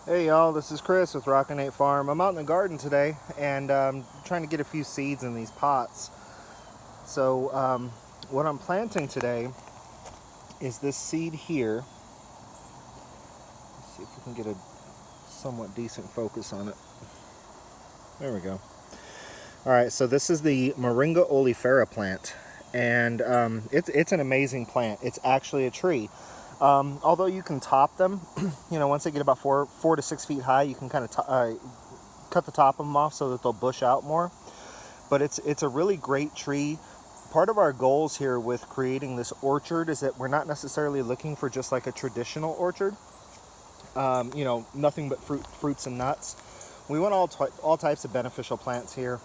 Hey y'all, this is Chris with Rockin' 8 Farm. I'm out in the garden today and trying to get a few seeds in these pots. So what I'm planting today is this seed here. Let's see if we can get a somewhat decent focus on it. There we go. Alright, so this is the Moringa oleifera plant, and it's an amazing plant. It's actually a tree. Although you can top them, once they get about 4 to 6 feet high, you can kind of cut the top of them off so that they'll bush out more. But it's a really great tree. Part of our goals here with creating this orchard is that we're not necessarily looking for just like a traditional orchard. Nothing but fruits and nuts. We want all types of beneficial plants here,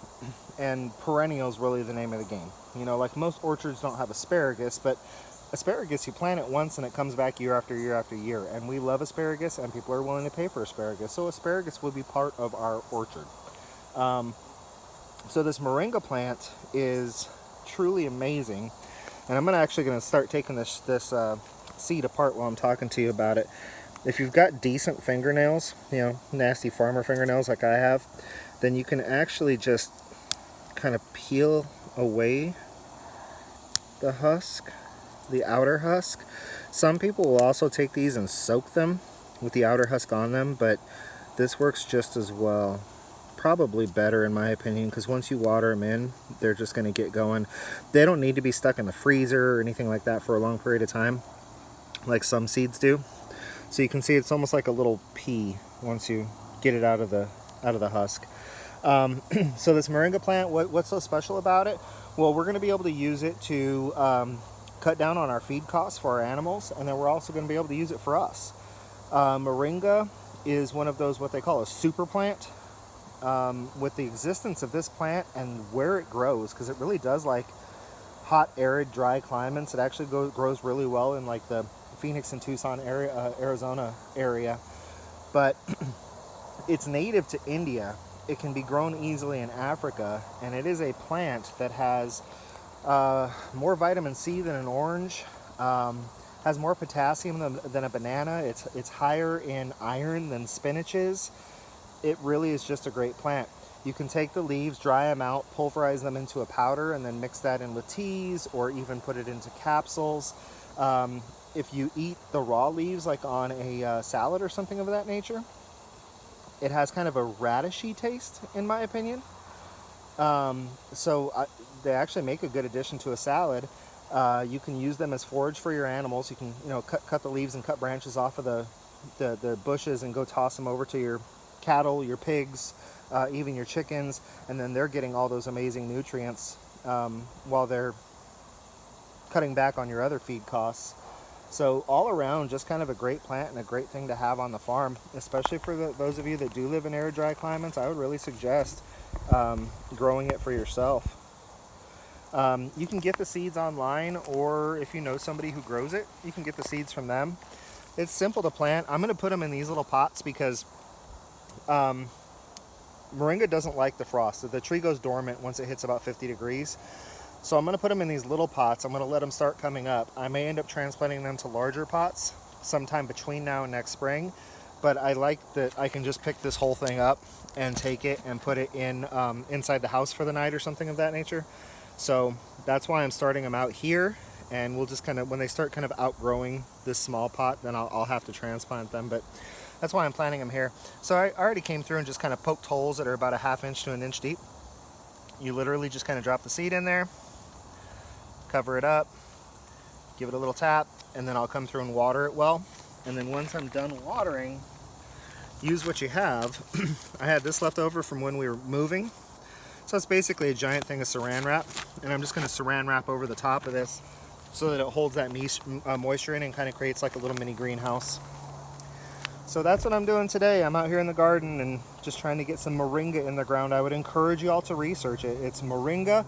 and perennials really the name of the game. Like most orchards don't have asparagus, but asparagus, you plant it once and it comes back year after year after year. And we love asparagus, and people are willing to pay for asparagus. So asparagus will be part of our orchard. So this moringa plant is truly amazing. And I'm actually going to start taking this seed apart while I'm talking to you about it. If you've got decent fingernails, nasty farmer fingernails like I have, then you can actually just kind of peel away the husk, the outer husk. Some people will also take these and soak them with the outer husk on them, but this works just as well. Probably better in my opinion, because once you water them in, they're just going to get going. They don't need to be stuck in the freezer or anything like that for a long period of time, like some seeds do. So you can see it's almost like a little pea once you get it out of the husk. So this moringa plant, what's so special about it? Well, we're going to be able to use it to cut down on our feed costs for our animals, and then we're also going to be able to use it for us. Moringa is one of those what they call a super plant. With the existence of this plant and where it grows, because it really does like hot, arid, dry climates. It actually grows really well in like the Phoenix and Tucson area, Arizona area, but it's native to India. It can be grown easily in Africa, and it is a plant that has more vitamin C than an orange, has more potassium than a banana. It's higher in iron than spinach is. It really is just a great plant. You can take the leaves, dry them out, pulverize them into a powder, and then mix that in with teas or even put it into capsules. If you eat the raw leaves like on a salad or something of that nature, it has kind of a radishy taste in my opinion. They actually make a good addition to a salad. You can use them as forage for your animals. You can cut the leaves and cut branches off of the bushes and go toss them over to your cattle, your pigs, even your chickens, and then they're getting all those amazing nutrients while they're cutting back on your other feed costs. So all around, just kind of a great plant and a great thing to have on the farm, especially for those of you that do live in arid, dry climates. I would really suggest growing it for yourself. You can get the seeds online, or if you know somebody who grows it, you can get the seeds from them. It's simple to plant. I'm going to put them in these little pots because moringa doesn't like the frost. The tree goes dormant once it hits about 50 degrees. So I'm going to put them in these little pots. I'm going to let them start coming up. I may end up transplanting them to larger pots sometime between now and next spring. But I like that I can just pick this whole thing up and take it and put it in inside the house for the night or something of that nature. So that's why I'm starting them out here. And we'll just kind of, when they start kind of outgrowing this small pot, then I'll have to transplant them. But that's why I'm planting them here. So I already came through and just kind of poked holes that are about a ½ inch to an inch deep. You literally just kind of drop the seed in there, cover it up, give it a little tap, and then I'll come through and water it well. And then once I'm done watering, use what you have. I had this left over from when we were moving. So it's basically a giant thing of saran wrap, and I'm just going to saran wrap over the top of this so that it holds that moisture in and kind of creates like a little mini greenhouse. So that's what I'm doing today. I'm out here in the garden and just trying to get some moringa in the ground. I would encourage you all to research it. It's moringa,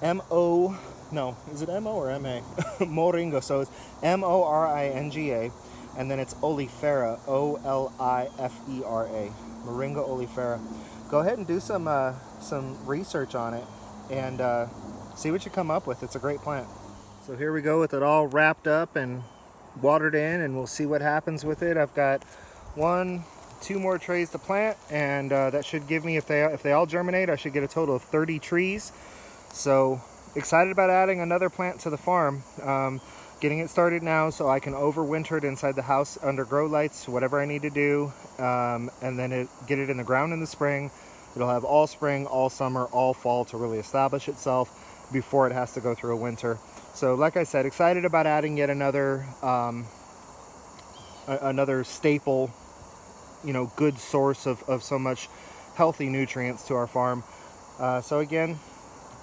is it M-O or M-A? Moringa, so it's M-O-R-I-N-G-A, and then it's oleifera, O-L-I-F-E-R-A, Moringa oleifera. Go ahead and do some research on it and see what you come up with. It's a great plant. So here we go with it all wrapped up and watered in, and we'll see what happens with it. I've got 1, 2 more trays to plant, and that should give me, if they all germinate, I should get a total of 30 trees. So excited about adding another plant to the farm. Getting it started now so I can overwinter it inside the house under grow lights, whatever I need to do, and then get it in the ground in the spring. It'll have all spring, all summer, all fall to really establish itself before it has to go through a winter. So like I said, excited about adding yet another another staple, you know, good source of so much healthy nutrients to our farm. So again,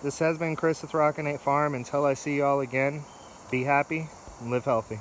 this has been Chris with Rockinate Farm. Until I see y'all again, be happy and live healthy.